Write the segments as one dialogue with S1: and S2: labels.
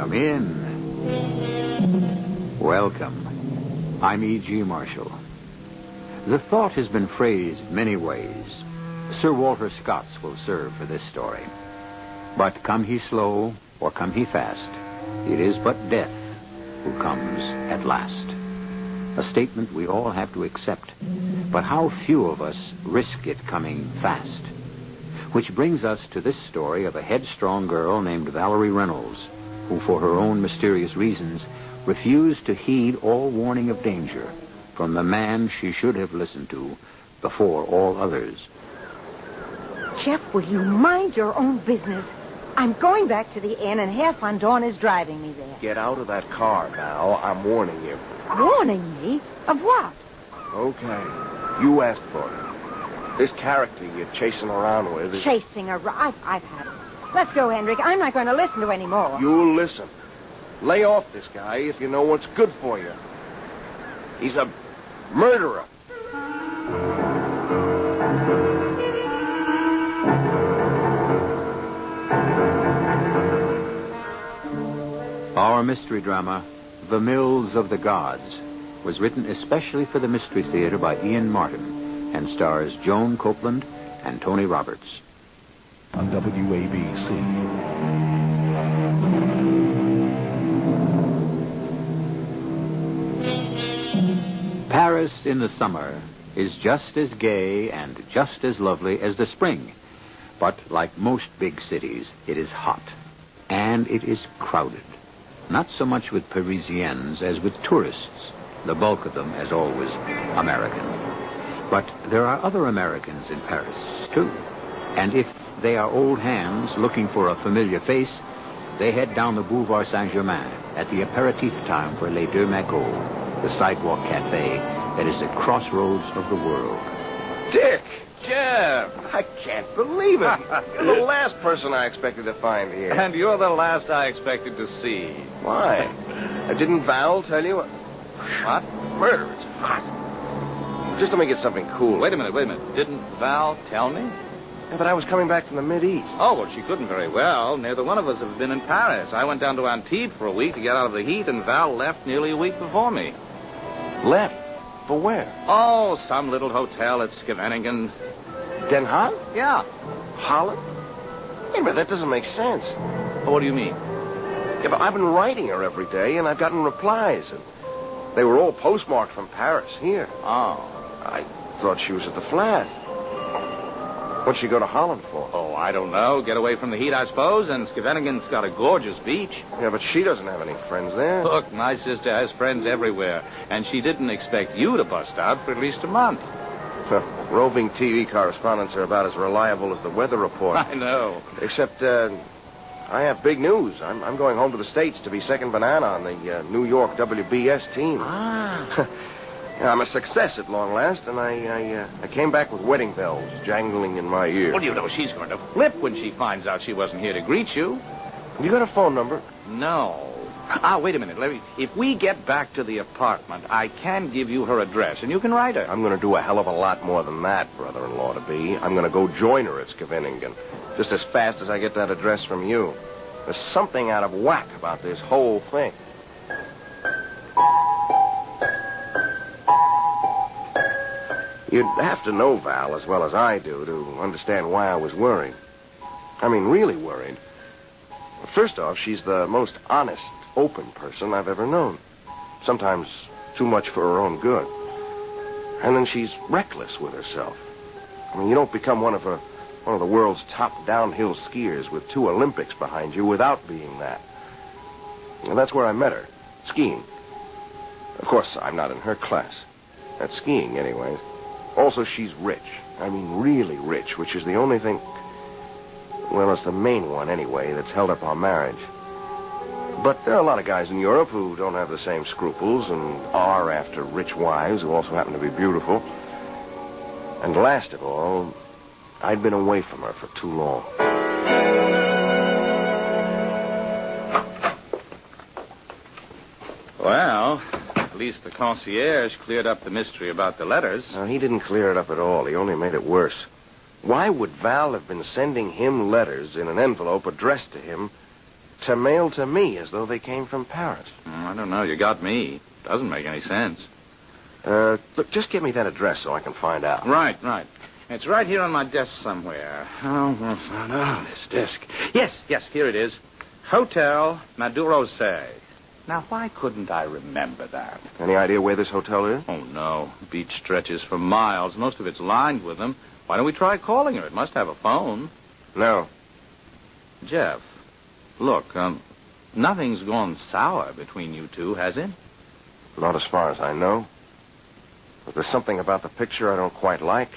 S1: Come in. Welcome. I'm E.G. Marshall. The thought has been phrased many ways. Sir Walter Scott's will serve for this story. But come he slow or come he fast, it is but death who comes at last. A statement we all have to accept, but how few of us risk it coming fast. Which brings us to this story of a headstrong girl named Valerie Reynolds, who for her own mysterious reasons refused to heed all warning of danger from the man she should have listened to before all others.
S2: Jeff, will you mind your own business? I'm going back to the inn, and Herr von Dorn is driving me there.
S3: Get out of that car, Val. I'm warning you.
S2: Warning me? Of what?
S3: Okay. You asked for it. This character you're chasing around with is...
S2: Chasing around? I've had it. Let's go, Hendrik. I'm not going to listen to any more.
S3: You'll listen. Lay off this guy if you know what's good for you. He's a murderer.
S1: Our mystery drama, The Mills of the Gods, was written especially for the Mystery Theater by Ian Martin and stars Joan Copeland and Tony Roberts.
S4: On WABC.
S1: Paris in the summer is just as gay and just as lovely as the spring. But like most big cities, it is hot. And it is crowded. Not so much with Parisians as with tourists. The bulk of them, as always, American. But there are other Americans in Paris, too. And if they are old hands looking for a familiar face, they head down the Boulevard Saint-Germain at the aperitif time for Les Deux Macots, the sidewalk cafe that is the crossroads of the world.
S3: Dick! Jeff! I can't believe it. You're the last person I expected to find here.
S5: And you're the last I expected to see.
S3: Why? Didn't Val tell you?
S5: What?
S3: Murder, it's hot. Just let me get something cool.
S5: Wait a minute. Didn't Val tell me?
S3: Yeah, but I was coming back from the Mideast.
S5: Oh, well, she couldn't very well. Neither one of us have been in Paris. I went down to Antibes for a week to get out of the heat, and Val left nearly a week before me.
S3: Left? For where?
S5: Oh, some little hotel at Scheveningen.
S3: Den Haag?
S5: Yeah.
S3: Holland? Hey, but that doesn't make sense.
S5: What do you mean?
S3: Yeah, but I've been writing her every day, and I've gotten replies, and they were all postmarked from Paris here.
S5: Oh.
S3: I thought she was at the flat. What'd she go to Holland for?
S5: Oh, I don't know. Get away from the heat, I suppose, and Scheveningen's got a gorgeous beach.
S3: Yeah, but she doesn't have any friends there.
S5: Look, my sister has friends everywhere, and she didn't expect you to bust out for at least a month.
S3: Roving TV correspondents are about as reliable as the weather report.
S5: I know.
S3: Except, I have big news. I'm going home to the States to be second banana on the New York WBS team.
S5: Ah.
S3: I'm a success at long last, and I came back with wedding bells jangling in my ear.
S5: Well, you know, she's going to flip when she finds out she wasn't here to greet you.
S3: You got a phone number?
S5: No. Wait a minute. If we get back to the apartment, I can give you her address, and you can write her.
S3: I'm going to do a hell of a lot more than that, brother-in-law-to-be. I'm going to go join her at Scheveningen, just as fast as I get that address from you. There's something out of whack about this whole thing. You'd have to know Val as well as I do to understand why I was worried. I mean, really worried. First off, she's the most honest, open person I've ever known. Sometimes too much for her own good. And then she's reckless with herself. I mean, you don't become one of the world's top downhill skiers with 2 Olympics behind you without being that. And that's where I met her, skiing. Of course, I'm not in her class. At skiing, anyways. Also, she's rich. I mean, really rich, which is the only thing... Well, it's the main one, anyway, that's held up our marriage. But there are a lot of guys in Europe who don't have the same scruples and are after rich wives who also happen to be beautiful. And last of all, I'd been away from her for too long.
S5: Well, at least the concierge cleared up the mystery about the letters.
S3: No, he didn't clear it up at all. He only made it worse. Why would Val have been sending him letters in an envelope addressed to him to mail to me as though they came from Paris.
S5: I don't know. You got me. Doesn't make any sense.
S3: Look, just give me that address so I can find out.
S5: Right. It's right here on my desk somewhere. Oh, this desk. Yes, here it is. Hotel Madurose. Now, why couldn't I remember that?
S3: Any idea where this hotel is?
S5: Oh, no. Beach stretches for miles. Most of it's lined with them. Why don't we try calling her? It must have a phone.
S3: No.
S5: Jeff, look, nothing's gone sour between you two, has it?
S3: Not as far as I know. But there's something about the picture I don't quite like.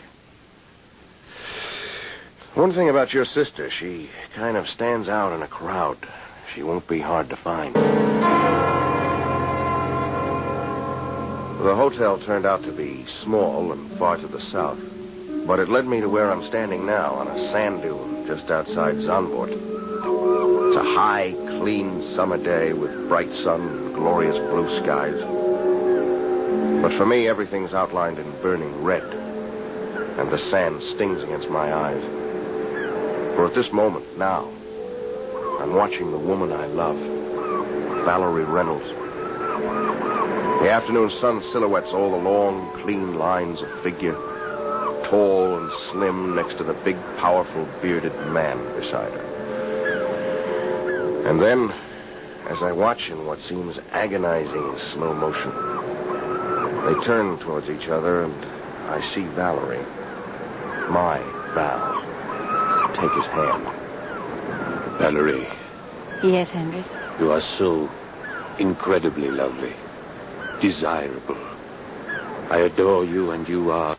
S3: One thing about your sister, she kind of stands out in a crowd. She won't be hard to find. The hotel turned out to be small and far to the south, but it led me to where I'm standing now on a sand dune just outside Zandvoort. It's a high, clean summer day with bright sun and glorious blue skies. But for me, everything's outlined in burning red, and the sand stings against my eyes. For at this moment, now, I'm watching the woman I love, Valerie Reynolds. The afternoon sun silhouettes all the long, clean lines of figure, tall and slim next to the big, powerful, bearded man beside her. And then, as I watch in what seems agonizing slow motion, they turn towards each other, and I see Valerie, my Val, take his hand.
S6: Valerie.
S2: Yes, Henry?
S6: You are so incredibly lovely, desirable. I adore you, and you are...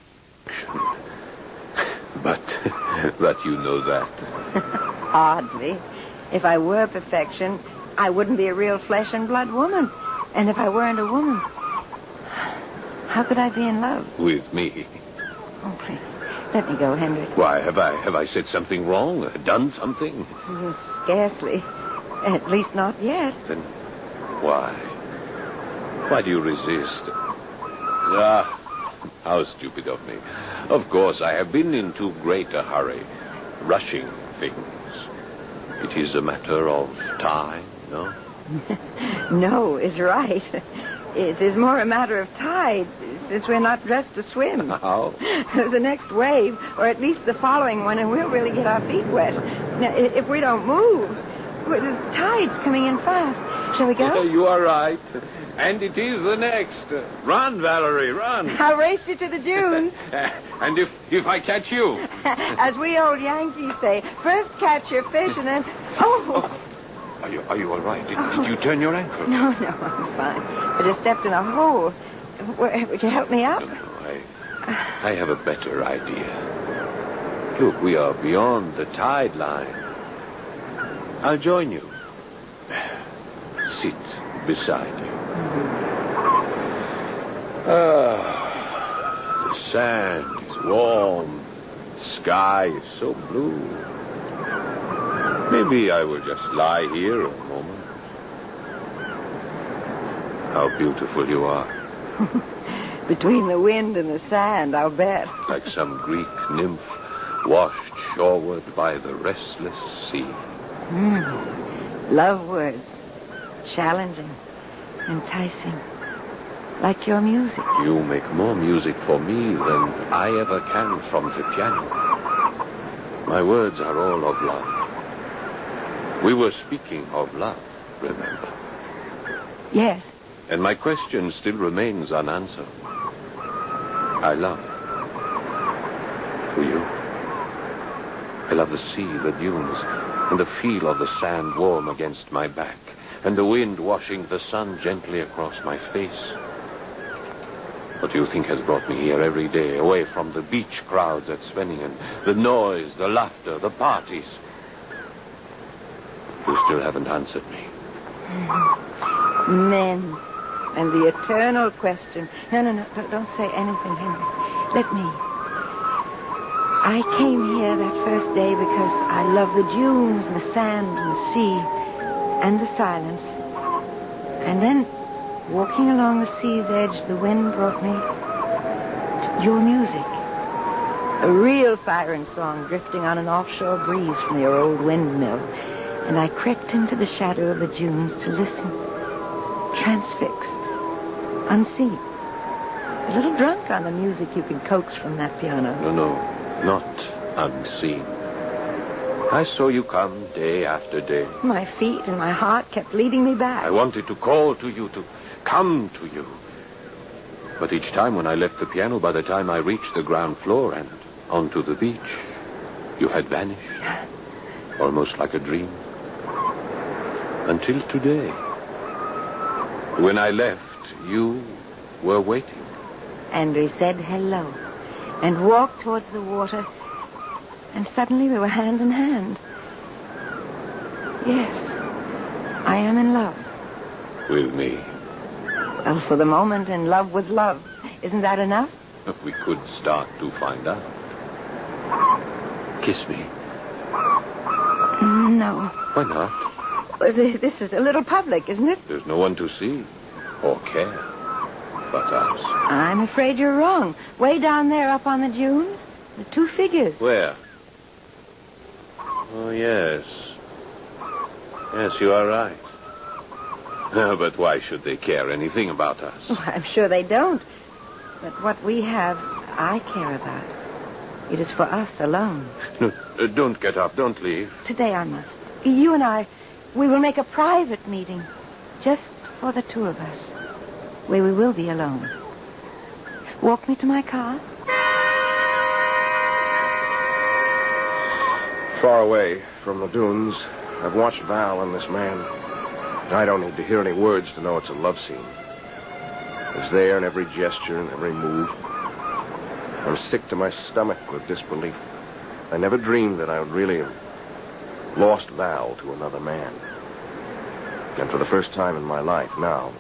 S6: But you know that.
S2: Hardly. If I were perfection, I wouldn't be a real flesh and blood woman. And if I weren't a woman, how could I be in love?
S6: With me.
S2: Oh, please. Let me go, Henry.
S6: Why, have I said something wrong? Done something?
S2: Scarcely. At least not yet.
S6: Then why? Why do you resist? Ah, how stupid of me. Of course, I have been in too great a hurry, rushing things. It is a matter of time, no?
S2: No is right. It is more a matter of tide, since we're not dressed to swim.
S6: How?
S2: The next wave, or at least the following one, and we'll really get our feet wet. Now, if we don't move, the tide's coming in fast. Shall we go?
S6: You are right. And it is the next. Run, Valerie, run.
S2: I'll race you to the dunes.
S6: And if I catch you?
S2: As we old Yankees say, first catch your fish and then... Oh!
S6: Are you all right? Did you turn your ankle?
S2: No, I'm fine. I just stepped in a hole. Would you help me up?
S6: No, I have a better idea. Look, we are beyond the tide line. I'll join you. Sit beside you. The sand is warm. The sky is so blue. Maybe I will just lie here a moment. How beautiful you are.
S2: Between the wind and the sand, I'll bet.
S6: Like some Greek nymph washed shoreward by the restless sea.
S2: Love words. Challenging. Enticing. Like your music.
S6: You make more music for me than I ever can from the piano. My words are all of love. We were speaking of love, remember?
S2: Yes.
S6: And my question still remains unanswered. I love. Do you? I love the sea, the dunes, and the feel of the sand warm against my back, and the wind washing the sun gently across my face. What do you think has brought me here every day, away from the beach crowds at Svenningen, the noise, the laughter, the parties? You still haven't answered me.
S2: Men. And the eternal question. No. Don't say anything, Henry. Let me. I came here that first day because I love the dunes and the sand and the sea and the silence. And then, walking along the sea's edge, the wind brought me to your music. A real siren song drifting on an offshore breeze from your old windmill. and I crept into the shadow of the dunes to listen, transfixed, unseen. A little drunk on the music you can coax from that piano.
S6: No, not unseen. I saw you come day after day.
S2: My feet and my heart kept leading me back.
S6: I wanted to call to you, to come to you. But each time when I left the piano, by the time I reached the ground floor and onto the beach, you had vanished. Almost like a dream. Until today. When I left, you were waiting.
S2: And we said hello and walked towards the water, and suddenly we were hand in hand. Yes, I am in love.
S6: With me.
S2: Well, for the moment, in love with love. Isn't that enough?
S6: We could start to find out. Kiss me.
S2: No.
S6: Why not?
S2: Well, this is a little public, isn't it?
S6: There's no one to see or care but us.
S2: I'm afraid you're wrong. Way down there up on the dunes, the two figures.
S6: Where? Oh, yes. Yes, you are right. But why should they care anything about us?
S2: Oh, I'm sure they don't. But what we have, I care about. It is for us alone.
S6: No, don't get up. Don't leave.
S2: Today I must. You and I, we will make a private meeting. Just for the two of us. Where we will be alone. Walk me to my car.
S3: Far away from the dunes, I've watched Val and this man. I don't need to hear any words to know it's a love scene. It's there in every gesture and every move. I'm sick to my stomach with disbelief. I never dreamed that I would really have lost Val to another man. And for the first time in my life now,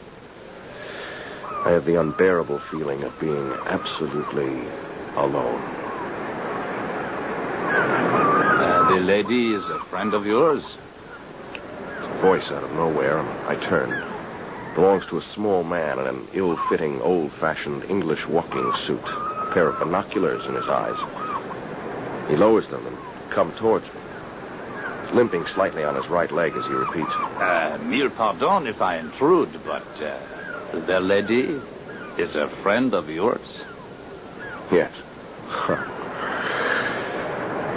S3: I have the unbearable feeling of being absolutely alone.
S5: The lady is a friend of yours?
S3: A voice out of nowhere, and I turned. Belongs to a small man in an ill-fitting, old-fashioned English walking suit. A pair of binoculars in his eyes. He lowers them and comes towards me, limping slightly on his right leg as he repeats.
S5: Mille pardon if I intrude, but the lady is a friend of yours?
S3: Yes.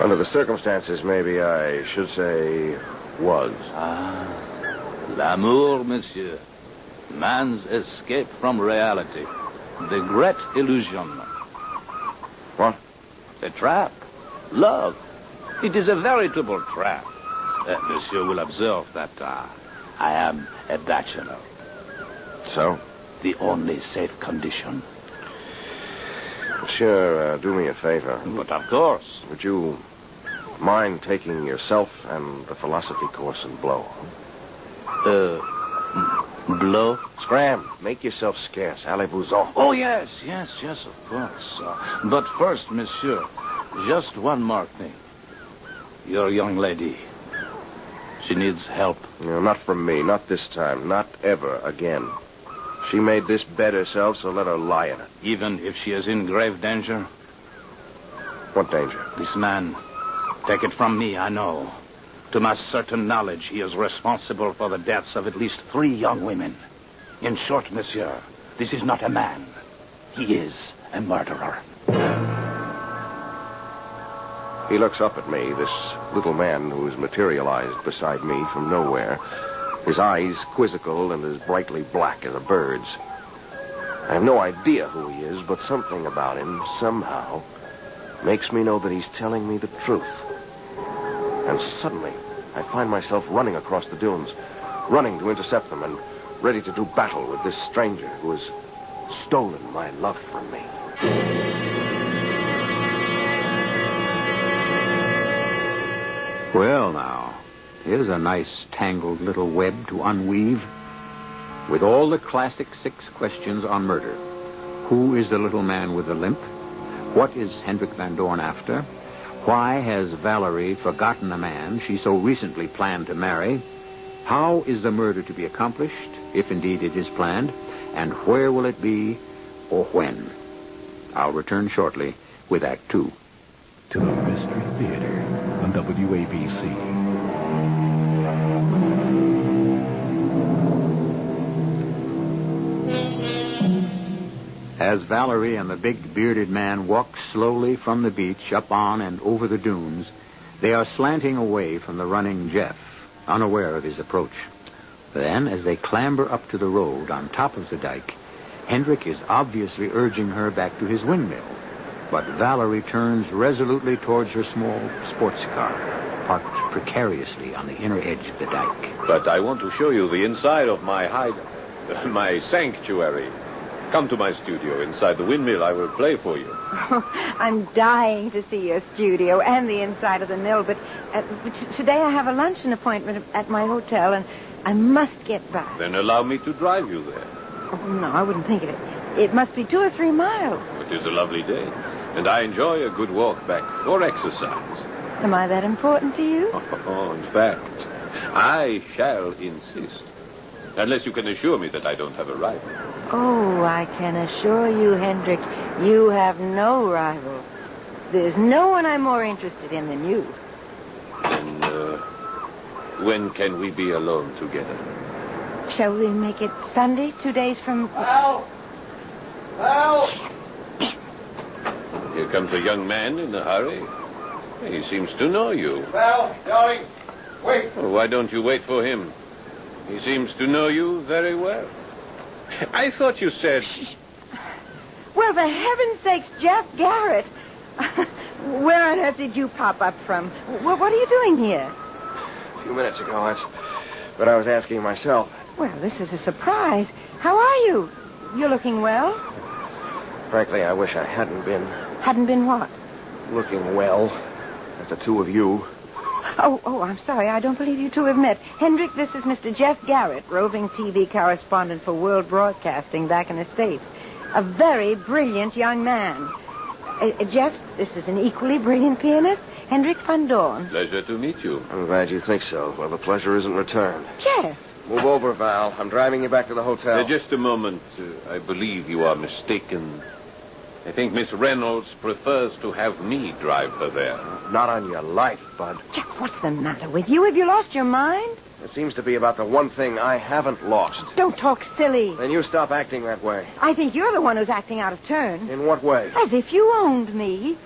S3: Under the circumstances, maybe I should say was.
S5: L'amour, monsieur. Man's escape from reality. The great illusion.
S3: What?
S5: A trap. Love. It is a veritable trap. Monsieur will observe that I am a bachelor.
S3: So?
S5: The only safe condition.
S3: Monsieur, do me a favor.
S5: But of course.
S3: Would you mind taking yourself and the philosophy course in blow?
S5: Blow?
S3: Scram. Make yourself scarce. Allez-vous-en.
S5: Oh, yes, of course. But first, monsieur, just one more thing. Your young lady, she needs help.
S3: No, not from me. Not this time. Not ever again. She made this bed herself, so let her lie in it.
S5: Even if she is in grave danger?
S3: What danger?
S5: This man, take it from me, I know. To my certain knowledge, he is responsible for the deaths of at least 3 young women. In short, monsieur, this is not a man. He is a murderer.
S3: He looks up at me, this little man who has materialized beside me from nowhere. His eyes quizzical and as brightly black as a bird's. I have no idea who he is, but something about him, somehow, makes me know that he's telling me the truth. And suddenly, I find myself running across the dunes, running to intercept them and ready to do battle with this stranger who has stolen my love from me.
S1: Well, now, here's a nice tangled little web to unweave. With all the classic 6 questions on murder. Who is the little man with the limp? What is Hendrik Van Dorn after? Why has Valerie forgotten a man she so recently planned to marry? How is the murder to be accomplished, if indeed it is planned? And where will it be, or when? I'll return shortly with Act 2.
S4: To the Mystery Theater on WABC.
S1: As Valerie and the big bearded man walk slowly from the beach up on and over the dunes, they are slanting away from the running Jeff, unaware of his approach. Then, as they clamber up to the road on top of the dike, Hendrik is obviously urging her back to his windmill. But Valerie turns resolutely towards her small sports car, parked precariously on the inner edge of the dike.
S6: But I want to show you the inside of my my sanctuary. Come to my studio inside the windmill. I will play for you.
S2: Oh, I'm dying to see your studio and the inside of the mill, but today I have a luncheon appointment at my hotel, and I must get back.
S6: Then allow me to drive you there.
S2: Oh, no, I wouldn't think of it. It must be 2 or 3 miles.
S6: It is a lovely day, and I enjoy a good walk back or exercise.
S2: Am I that important to you?
S6: Oh, in fact, I shall insist. Unless you can assure me that I don't have a rival.
S2: Oh, I can assure you, Hendrik, you have no rival. There's no one I'm more interested in than you.
S6: Then, when can we be alone together?
S2: Shall we make it Sunday, 2 days from...
S3: Val! Val!
S6: Here comes a young man in a hurry. He seems to know you.
S3: Val, darling, wait.
S6: Oh, why don't you wait for him? He seems to know you very well. I thought you said...
S2: Well, for heaven's sakes, Jeff Garrett. Where on earth did you pop up from? What are you doing here?
S3: A few minutes ago, that's what I was asking myself.
S2: Well, this is a surprise. How are you? You're looking well.
S3: Frankly, I wish I hadn't been
S2: Hadn't been what?
S3: looking well at the two of you.
S2: Oh, I'm sorry. I don't believe you two have met. Hendrik, this is Mr. Jeff Garrett, roving TV correspondent for World Broadcasting back in the States. A very brilliant young man. Jeff, this is an equally brilliant pianist, Hendrik van Doorn.
S6: Pleasure to meet you.
S3: I'm glad you think so. Well, the pleasure isn't returned.
S2: Jeff!
S3: Move over, Val. I'm driving you back to the hotel.
S6: Just a moment. I believe you are mistaken. I think Miss Reynolds prefers to have me drive her there.
S3: Not on your life, Bud.
S2: Jeff, what's the matter with you? Have you lost your mind?
S3: It seems to be about the one thing I haven't lost.
S2: Don't talk silly.
S3: Then you stop acting that way.
S2: I think you're the one who's acting out of turn.
S3: In what way?
S2: As if you owned me.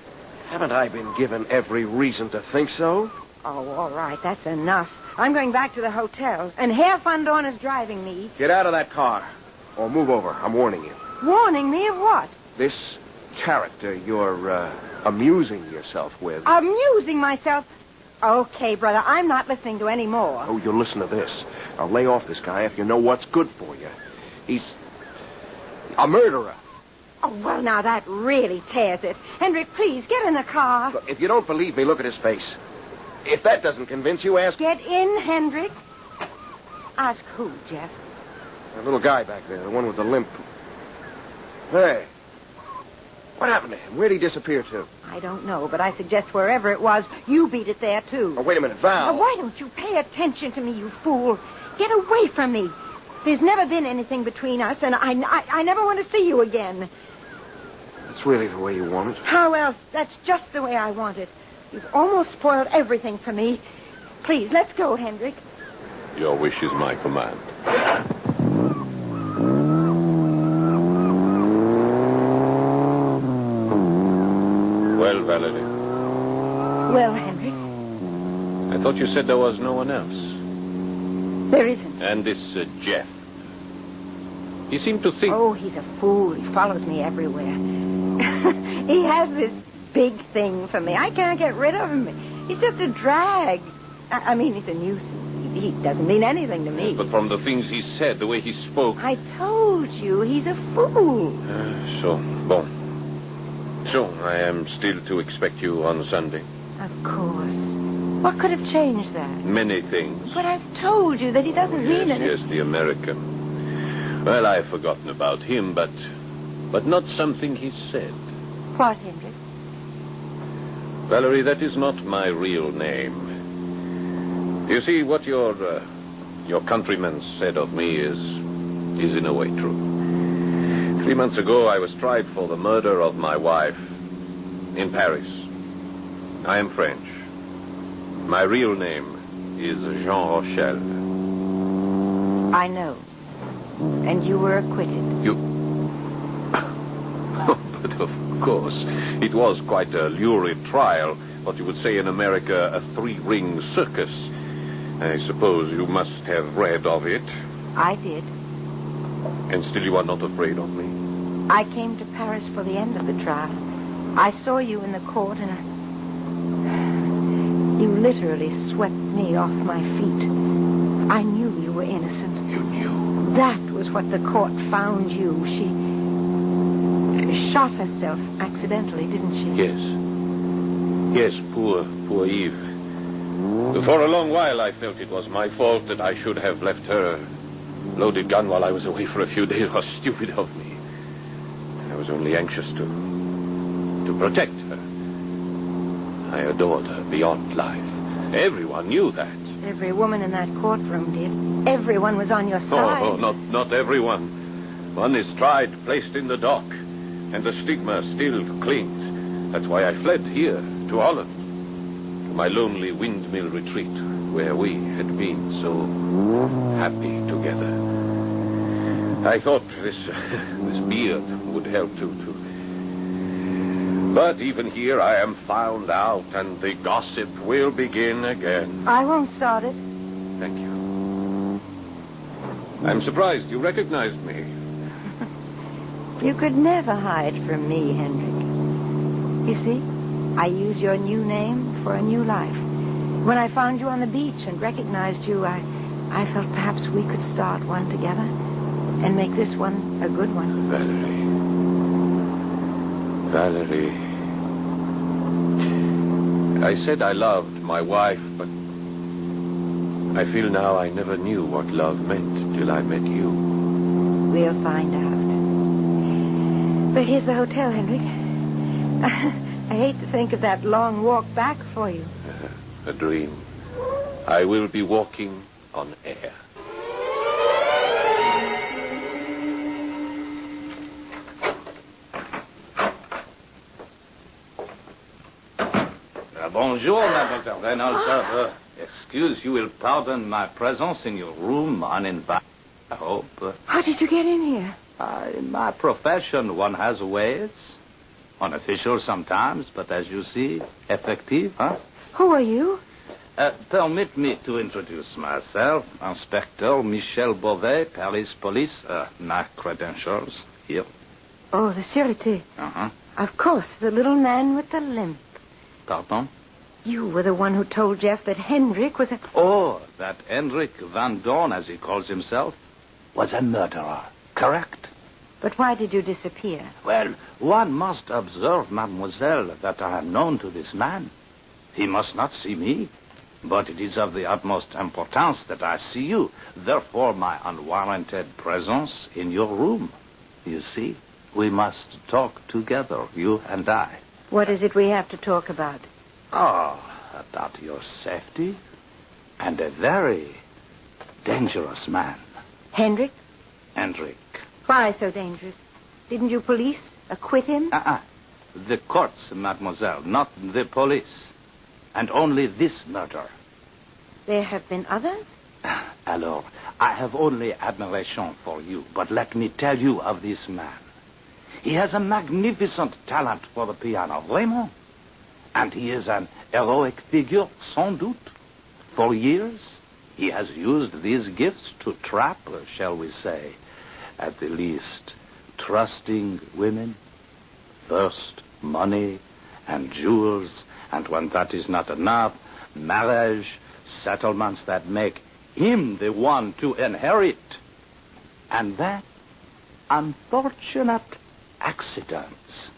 S3: Haven't I been given every reason to think so?
S2: Oh, all right. That's enough. I'm going back to the hotel, and Herr van Doorn is driving me.
S3: Get out of that car. Or move over. I'm warning you.
S2: Warning me of what?
S3: This character you're amusing yourself with.
S2: Amusing myself? Okay, brother, I'm not listening to any more.
S3: Oh, you'll listen to this. I'll lay off this guy if you know what's good for you. He's a murderer.
S2: Oh, well, now that really tears it. Hendrik, please, get in the car.
S3: Look, if you don't believe me, look at his face. If that doesn't convince you, ask...
S2: Get in, Hendrik. Ask who, Jeff?
S3: That little guy back there, the one with the limp. Hey. What happened to him? Where'd he disappear to?
S2: I don't know, but I suggest wherever it was, you beat it there, too.
S3: Oh, wait a minute, Val.
S2: Now, why don't you pay attention to me, you fool? Get away from me. There's never been anything between us, and I never want to see you again.
S3: That's really the way you want it.
S2: How else? That's just the way I want it. You've almost spoiled everything for me. Please, let's go, Hendrik.
S6: Your wish is my command. Well, Valerie.
S2: Well, Hendrik?
S6: I thought you said there was no one else.
S2: There isn't.
S6: And this Jeff. He seemed to think...
S2: Oh, he's a fool. He follows me everywhere. He has this big thing for me. I can't get rid of him. He's just a drag. I mean, he's a nuisance. He doesn't mean anything to me.
S6: But from the things he said, the way he spoke...
S2: I told you, he's a fool.
S6: Bon. So, I am still to expect you on Sunday?
S2: Of course. What could have changed that?
S6: Many things.
S2: But I've told you that he doesn't mean anything.
S6: Yes, the American. Well, I've forgotten about him, but not something he said.
S2: What, Hendrik?
S6: Valerie, that is not my real name. You see, what your countrymen said of me is in a way true. 3 months ago, I was tried for the murder of my wife in Paris. I am French. My real name is Jean Rochelle.
S2: I know. And you were acquitted.
S6: But of course, it was quite a lurid trial. What you would say in America, a three-ring circus. I suppose you must have read of it.
S2: I did.
S6: And still you are not afraid of me?
S2: I came to Paris for the end of the trial. I saw you in the court, and you literally swept me off my feet. I knew you were innocent.
S6: You knew?
S2: That was what the court found you. She shot herself accidentally, didn't she?
S6: Yes. Yes, poor Eve. For a long while I felt it was my fault, that I should have left her loaded gun while I was away for a few days. Was stupid of me. I was only anxious to protect her. I adored her beyond life. Everyone knew that.
S2: Every woman in that courtroom did. Everyone was on your side.
S6: Oh, not everyone. One is tried, placed in the dock, and the stigma still clings. That's why I fled here, to Holland, to my lonely windmill retreat, where we had been so happy together. I thought this beard would help too. But even here I am found out, and the gossip will begin again.
S2: I won't start it.
S6: Thank you. I'm surprised you recognized me.
S2: You could never hide from me, Hendrik. You see, I use your new name for a new life. When I found you on the beach and recognized you, I felt perhaps we could start one together and make this one a good one.
S6: Valerie. I said I loved my wife, but I feel now I never knew what love meant till I met you.
S2: We'll find out. But here's the hotel, Hendrik. I hate to think of that long walk back for you.
S6: A dream. I will be walking on air.
S5: Bonjour, Mademoiselle Reynolds. Excuse, you will pardon my presence in your room uninvited, I hope.
S2: How did you get in here?
S5: In my profession, one has ways. Unofficial sometimes, but as you see, effective, huh?
S2: Who are you?
S5: Permit me to introduce myself. Inspector Michel Beauvais, Paris Police. My credentials, here.
S2: Oh, the Sûreté.
S5: Uh-huh.
S2: Of course, the little man with the limp.
S5: Pardon?
S2: You were the one who told Jeff that Hendrik was a...
S5: Oh, that Hendrik Van Dorn, as he calls himself, was a murderer, correct?
S2: But why did you disappear?
S5: Well, one must observe, mademoiselle, that I am known to this man. He must not see me, but it is of the utmost importance that I see you. Therefore, my unwarranted presence in your room. You see, we must talk together, you and I.
S2: What is it we have to talk about?
S5: Oh, about your safety and a very dangerous man.
S2: Hendrik?
S5: Hendrik.
S2: Why so dangerous? Didn't you police acquit him?
S5: The courts, mademoiselle, not the police. And only this murder.
S2: There have been others?
S5: Alors, I have only admiration for you, but let me tell you of this man. He has a magnificent talent for the piano, vraiment. And he is an heroic figure, sans doute. For years, he has used these gifts to trap, shall we say, at the least, trusting women. First, money and jewels, and when that is not enough, marriage, settlements that make him the one to inherit. And then, unfortunate accidents.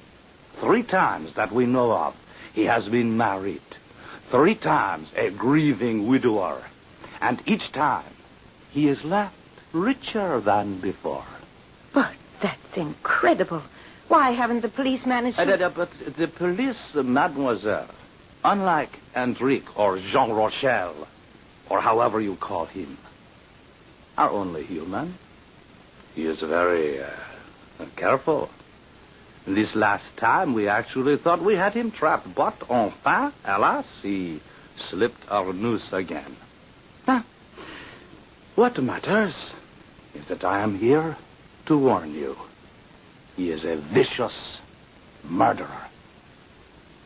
S5: 3 times that we know of, he has been married. 3 times a grieving widower. And each time, he is left richer than before.
S2: But that's incredible. Why haven't the police managed to...
S5: But the police, mademoiselle, unlike Hendrik or Jean Rochelle, or however you call him, are only human. He is very careful. This last time, we actually thought we had him trapped, but enfin, alas, he slipped our noose again. What matters is that I am here to warn you. He is a vicious, murderer.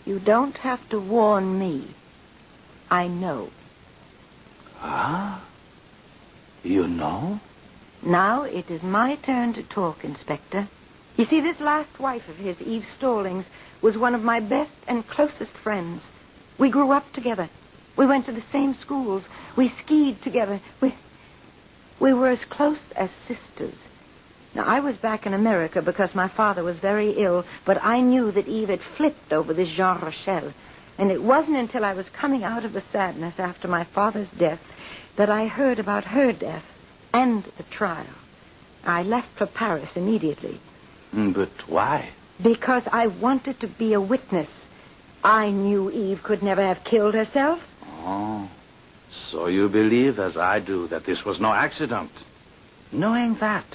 S2: You don't have to warn me. I know.
S5: Ah? You know?
S2: Now it is my turn to talk, Inspector. You see, this last wife of his, Eve Stallings, was one of my best and closest friends. We grew up together. We went to the same schools. We skied together. We were as close as sisters. Now, I was back in America because my father was very ill, but I knew that Eve had flipped over this Jean Rochelle. And it wasn't until I was coming out of the sadness after my father's death that I heard about her death and the trial. I left for Paris immediately.
S5: But why?
S2: Because I wanted to be a witness. I knew Eve could never have killed herself.
S5: Oh, so you believe, as I do, that this was no accident. Knowing that,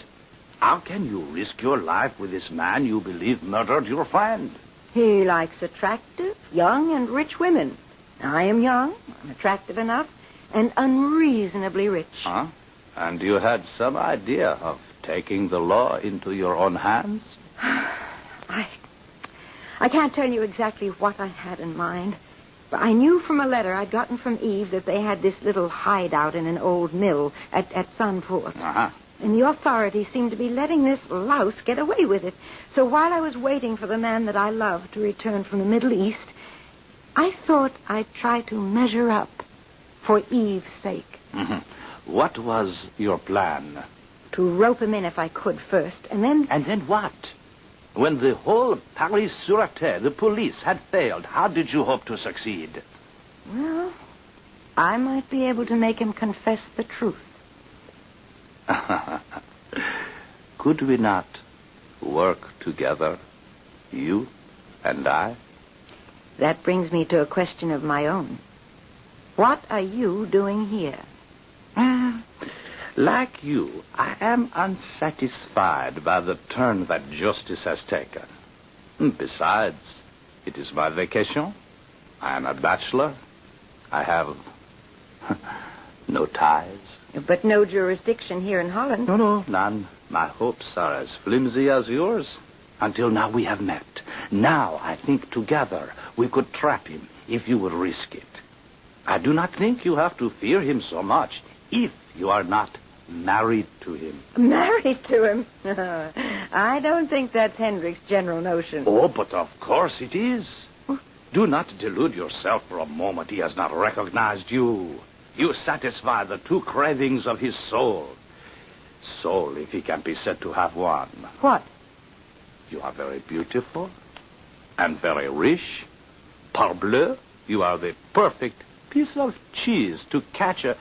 S5: how can you risk your life with this man you believe murdered your friend?
S2: He likes attractive, young, and rich women. I am young, I'm attractive enough, and unreasonably rich.
S5: Huh? And you had some idea of taking the law into your own hands?
S2: I can't tell you exactly what I had in mind. But I knew from a letter I'd gotten from Eve that they had this little hideout in an old mill at Sunport.
S5: Uh-huh.
S2: And the authorities seemed to be letting this louse get away with it. So while I was waiting for the man that I loved to return from the Middle East, I thought I'd try to measure up for Eve's sake.
S5: Mm-hmm. What was your plan?
S2: To rope him in if I could first, and then...
S5: And then what? When the whole Paris Sûreté, the police, had failed, how did you hope to succeed?
S2: Well, I might be able to make him confess the truth.
S5: Could we not work together, you and I?
S2: That brings me to a question of my own. What are you doing here?
S5: Like you, I am unsatisfied by the turn that justice has taken. Besides, it is my vacation. I am a bachelor. I have no ties.
S2: But no jurisdiction here in Holland.
S5: No, none. My hopes are as flimsy as yours. Until now we have met. Now I think together we could trap him if you would risk it. I do not think you have to fear him so much if you are not married to him.
S2: Married to him? I don't think that's Hendrik's general notion.
S5: Oh, but of course it is. Do not delude yourself for a moment. He has not recognized you. You satisfy the two cravings of his soul. Soul, if he can be said to have one.
S2: What?
S5: You are very beautiful and very rich. Parbleu, you are the perfect piece of cheese to catch a...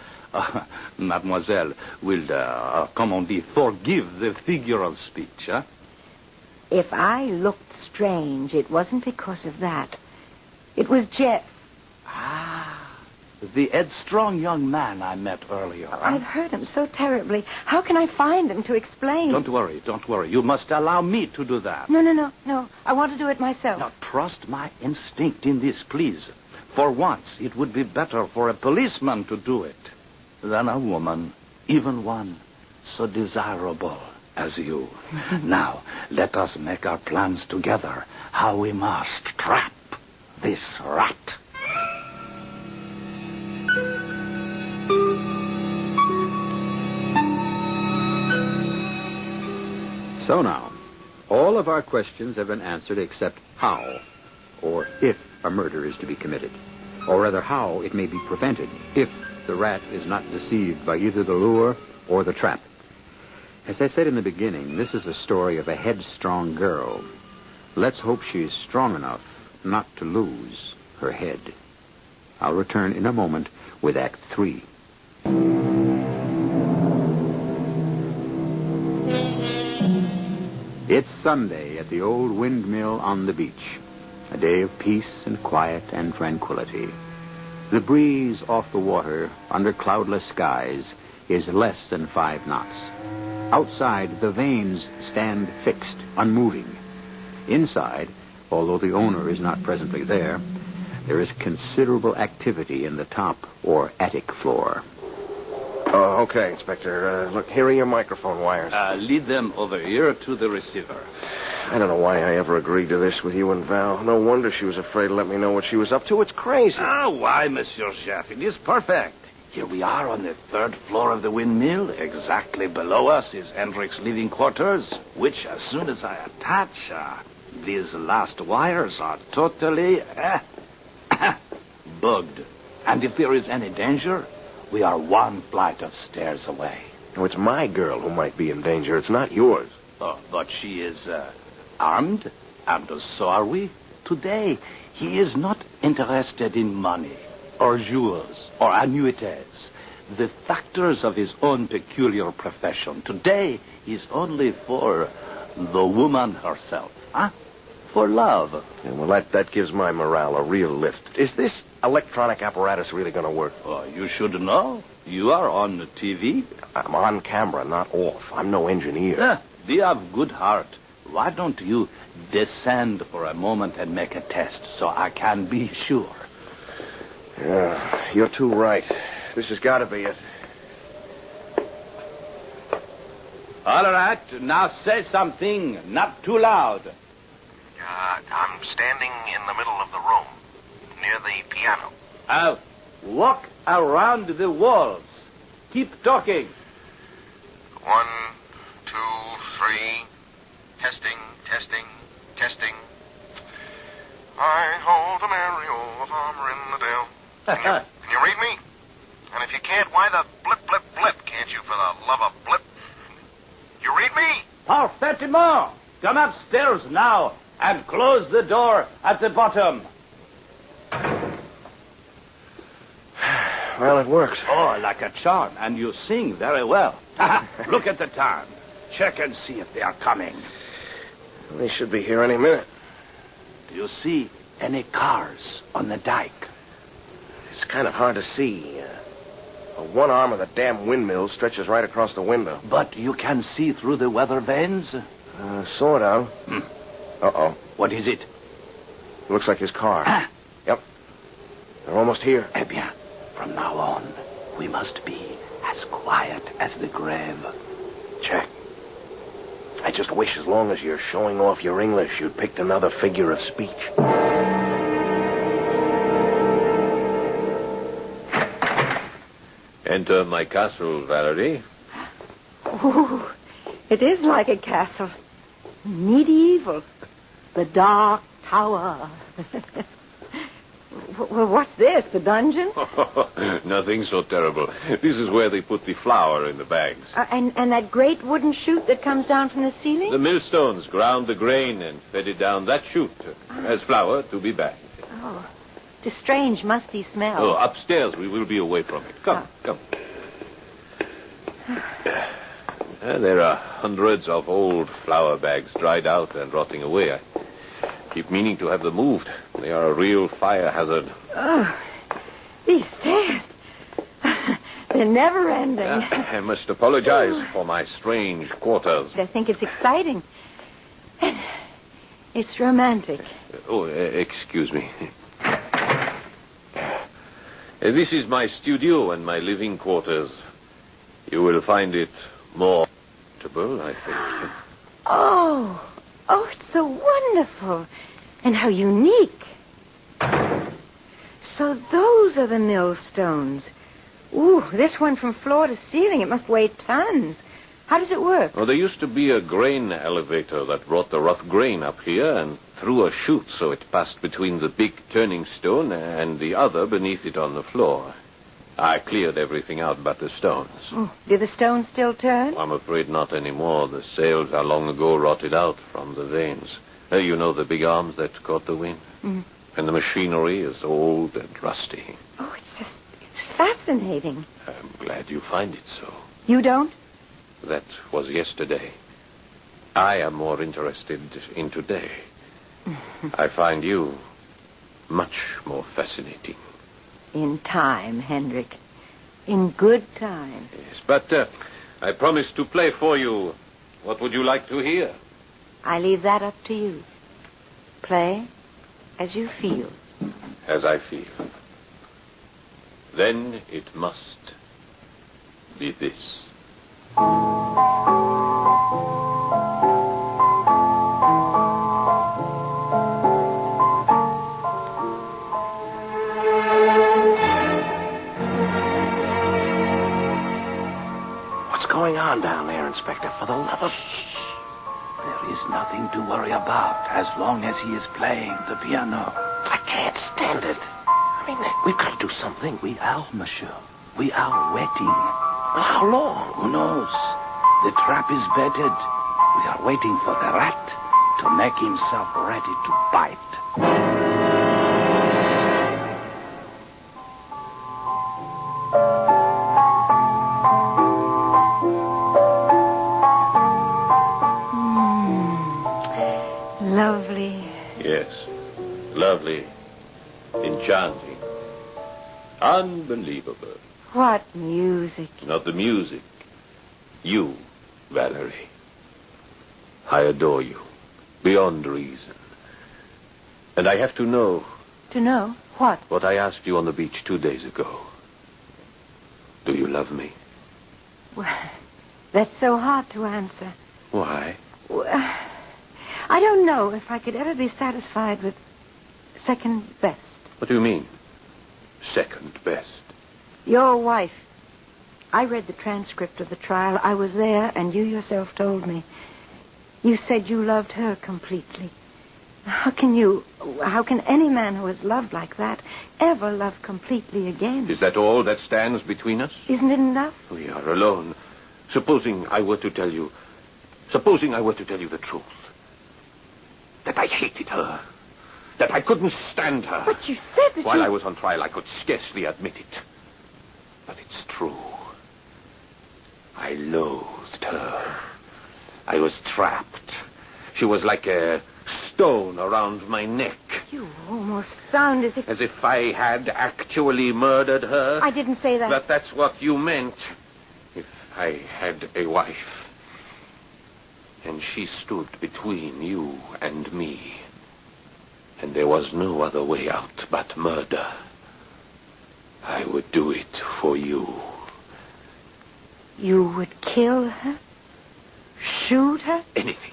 S5: Mademoiselle will, comme on dit, forgive the figure of speech, huh?
S2: If I looked strange, it wasn't because of that. It was Jeff.
S5: The headstrong young man I met earlier. Huh?
S2: I've hurt him so terribly. How can I find him to explain?
S5: Don't worry. You must allow me to do that.
S2: No. I want to do it myself.
S5: Now, trust my instinct in this, please. For once, it would be better for a policeman to do it than a woman, even one so desirable as you. Now, let us make our plans together, how we must trap this rat.
S1: So now, all of our questions have been answered except how, or if, a murder is to be committed. Or rather, how it may be prevented if the rat is not deceived by either the lure or the trap. As I said in the beginning, this is a story of a headstrong girl. Let's hope she's strong enough not to lose her head. I'll return in a moment with Act 3. It's Sunday at the old windmill on the beach. A day of peace and quiet and tranquility. The breeze off the water under cloudless skies is less than 5 knots. Outside, the vanes stand fixed, unmoving. Inside, although the owner is not presently there is considerable activity in the top or attic floor.
S3: Oh, okay, Inspector. Look, here are your microphone wires.
S5: Lead them over here to the receiver.
S3: I don't know why I ever agreed to this with you and Val. No wonder she was afraid to let me know what she was up to. It's crazy.
S5: Why, Monsieur Chef? It is perfect. Here we are on the 3rd floor of the windmill. Exactly below us is Hendricks' living quarters, which, as soon as I attach, these last wires are totally bugged. And if there is any danger, we are one flight of stairs away.
S3: No, it's my girl who might be in danger. It's not yours.
S5: Oh, but she is armed, and so are we. Today, he is not interested in money, or jewels, or annuities. The factors of his own peculiar profession. Today is only for the woman herself, For love.
S3: Yeah, well, that gives my morale a real lift. Is this electronic apparatus really going to work?
S5: Oh, you should know. You are on the TV.
S3: I'm on camera, not off. I'm no engineer.
S5: Be of good heart. Why don't you descend for a moment and make a test so I can be sure?
S3: Yeah, you're too right. This has got to be it.
S5: All right, now say something, not too loud.
S3: I'm standing in the middle of the room, near the piano.
S5: I'll walk around the walls. Keep talking.
S3: 1, 2, 3. Testing, testing, testing. I hold a Mario farmer in the dale. Can you read me? And if you can't, why the blip, blip, blip? Can't you, for the love of blip? You read me?
S5: Parfaitement. Come upstairs now and close the door at the bottom.
S3: Well, it works.
S5: Oh, like a charm. And you sing very well. Look at the time. Check and see if they are coming.
S3: They should be here any minute.
S5: Do you see any cars on the dike?
S3: It's kind of hard to see. One arm of the damn windmill stretches right across the window.
S5: But you can see through the weather vanes?
S3: Sort of. Uh-oh.
S5: What is it?
S3: Looks like his car. Yep. They're almost here.
S5: Eh bien, from now on, we must be as quiet as the grave.
S3: Check. I just wish as long as you're showing off your English, you'd picked another figure of speech.
S6: Enter my castle, Valerie.
S2: Oh, it is like a castle. Medieval. The Dark Tower. Well, what's this, the dungeon?
S6: Nothing so terrible. This is where they put the flour in the bags.
S2: And that great wooden chute that comes down from the ceiling?
S6: The millstones ground the grain and fed it down that chute as flour to be bagged.
S2: Oh, it's a strange, musty smell.
S6: Oh, upstairs we will be away from it. Come. There are hundreds of old flour bags dried out and rotting away. I keep meaning to have them moved. They are a real fire hazard.
S2: Oh, these stairs. They're never ending.
S6: I must apologize for my strange quarters.
S2: I think it's exciting. And it's romantic.
S6: Excuse me. This is my studio and my living quarters. You will find it more comfortable, I think.
S2: Oh, it's so wonderful. And how unique. So those are the millstones. Ooh, this one from floor to ceiling. It must weigh tons. How does it work?
S6: Well, there used to be a grain elevator that brought the rough grain up here and through a chute so it passed between the big turning stone and the other beneath it on the floor. I cleared everything out but the stones.
S2: Oh, do the stones still turn?
S6: I'm afraid not anymore. The sails are long ago rotted out from the vanes. You know the big arms that caught the wind? Mm-hmm. And the machinery is old and rusty.
S2: Oh, it's fascinating.
S6: I'm glad you find it so.
S2: You don't?
S6: That was yesterday. I am more interested in today. I find you much more fascinating.
S2: In time, Hendrik. In good time.
S6: Yes, but I promised to play for you. What would you like to hear?
S2: I leave that up to you. Play as you feel.
S6: As I feel. Then it must be this.
S3: What's going on down there, Inspector? For the love of...
S5: There is nothing to worry about as long as he is playing the piano.
S3: I can't stand it. I mean, we've got to do something.
S5: We are, monsieur. We are waiting.
S3: Well, how long?
S5: Who knows? The trap is bedded. We are waiting for the rat to make himself ready to bite.
S2: Lovely.
S6: Yes. Lovely. Enchanting. Unbelievable.
S2: What music.
S6: Not the music. You, Valerie. I adore you. Beyond reason. And I have to know...
S2: To know what?
S6: What I asked you on the beach 2 days ago. Do you love me?
S2: Well, that's so hard to answer.
S6: Why?
S2: Well, I don't know if I could ever be satisfied with second best.
S6: What do you mean? Second best?
S2: Your wife. I read the transcript of the trial. I was there, and you yourself told me. You said you loved her completely. How can any man who has loved like that ever love completely again?
S6: Is that all that stands between us?
S2: Isn't it enough?
S6: We are alone. Supposing I were to tell you the truth. That I hated her. That I couldn't stand her.
S2: But you said that
S6: While I was on trial, I could scarcely admit it. But it's true. I loathed her. I was trapped. She was like a stone around my neck.
S2: You almost sound as if...
S6: As if I had actually murdered her.
S2: I didn't say that.
S6: But that's what you meant. If I had a wife. And she stood between you and me. And there was no other way out but murder. I would do it for you.
S2: You would kill her? Shoot her?
S6: Anything.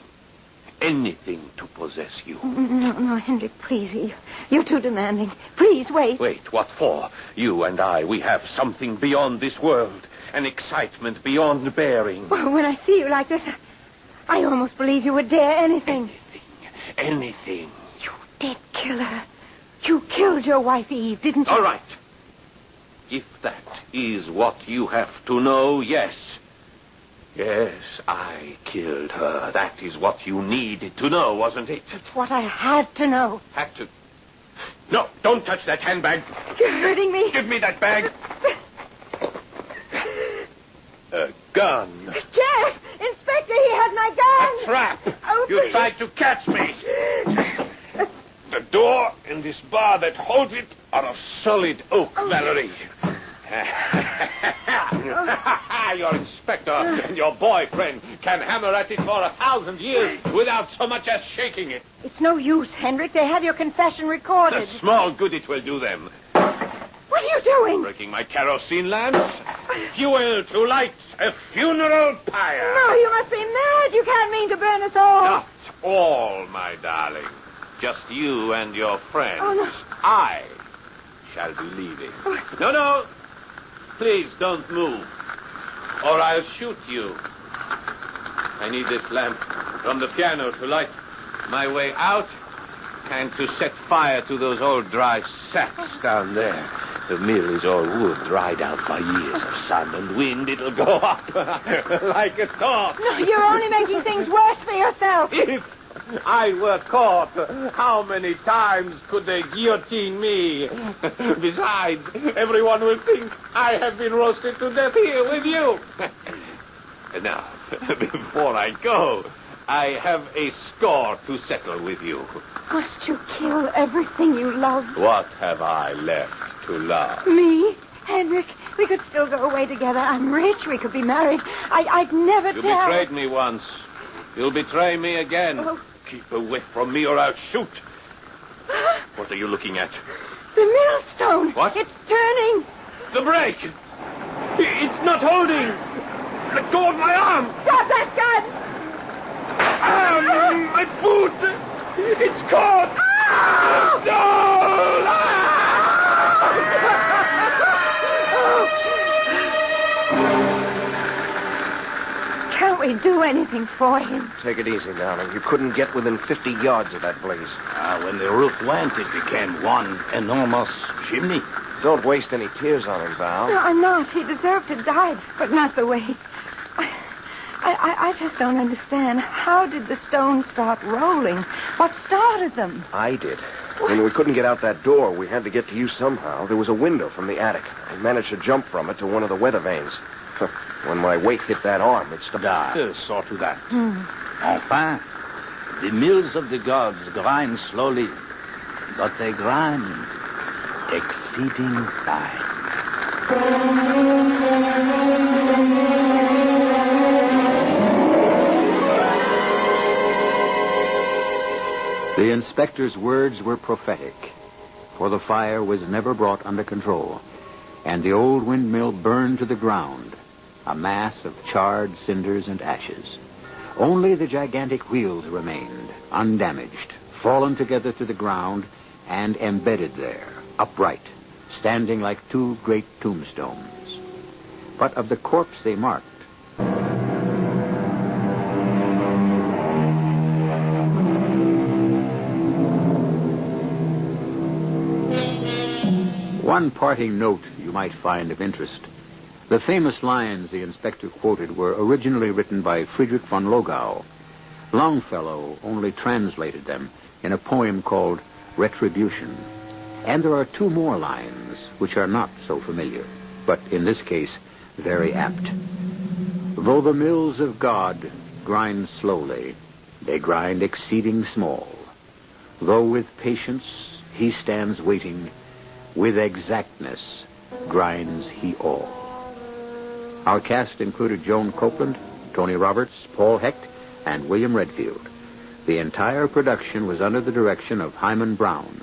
S6: Anything to possess you.
S2: No, Henry, please. You're too demanding. Please, wait.
S6: Wait, what for? You and I, we have something beyond this world. An excitement beyond bearing.
S2: Well, when I see you like this, I almost believe you would dare anything.
S6: Anything.
S2: You did kill her. You killed your wife, Eve, didn't you?
S6: All right. If that is what you have to know, yes. Yes, I killed her. That is what you needed to know, wasn't it?
S2: It's what I had to know.
S6: Had to... No, don't touch that handbag.
S2: You're hurting me.
S6: Give me that bag. A gun.
S2: Jeff! Inspector, he had my gun!
S6: A trap.
S2: Oh,
S6: You
S2: please.
S6: tried to catch me. The door and this bar that holds it are of solid oak, Valerie. Your inspector and your boyfriend can hammer at it for 1,000 years without so much as shaking it.
S2: It's no use, Hendrik. They have your confession recorded.
S6: The small good it will do them.
S2: What are you doing?
S6: Breaking my kerosene lamps. Fuel to light a funeral pyre.
S2: No, you must be mad. You can't mean to burn us all.
S6: Not all, my darling. Just you and your friends.
S2: Oh, no.
S6: I shall be leaving. No. Please don't move, or I'll shoot you. I need this lamp from the piano to light my way out and to set fire to those old dry sacks down there. The mill is all wood, dried out by years of sun and wind. It'll go up like a torch.
S2: No, you're only making things worse for yourself.
S6: If I were caught, how many times could they guillotine me? Besides, everyone will think I have been roasted to death here with you. Now, before I go, I have a score to settle with you.
S2: Must you kill everything you love?
S6: What have I left to love?
S2: Me? Henrik, we could still go away together. I'm rich. We could be married. I'd never
S6: You
S2: tell.
S6: betrayed me once. You'll betray me again.
S2: Oh.
S6: Keep away from me or I'll shoot. What are you looking at?
S2: The millstone.
S6: What?
S2: It's turning.
S6: The brake!
S7: It's not holding. Let go of my arm.
S2: Drop that gun!
S7: My foot. It's caught.
S2: Can't we do anything for him?
S3: Take it easy, darling. You couldn't get within 50 yards of that blaze.
S5: When the roof went, it became one enormous chimney.
S3: Don't waste any tears on him, Val.
S2: No, I'm not. He deserved to die, but not the way. I just don't understand. How did the stones start rolling? What started them?
S3: I did. When we couldn't get out that door, we had to get to you somehow. There was a window from the attic. I managed to jump from it to one of the weather vanes. When my weight hit that arm, it stopped.
S5: Saw to that. Enfin, the mills of the gods grind slowly, but they grind exceeding fine.
S1: The inspector's words were prophetic, for the fire was never brought under control, and the old windmill burned to the ground, a mass of charred cinders and ashes. Only the gigantic wheels remained, undamaged, fallen together to the ground, and embedded there, upright, standing like two great tombstones. But of the corpse they marked, one parting note you might find of interest. The famous lines the inspector quoted were originally written by Friedrich von Logau. Longfellow only translated them in a poem called Retribution. And there are two more lines which are not so familiar, but in this case very apt. Though the mills of God grind slowly, they grind exceeding small. Though with patience he stands waiting, with exactness grinds he all. Our cast included Joan Copeland, Tony Roberts, Paul Hecht, and William Redfield. The entire production was under the direction of Hyman Brown.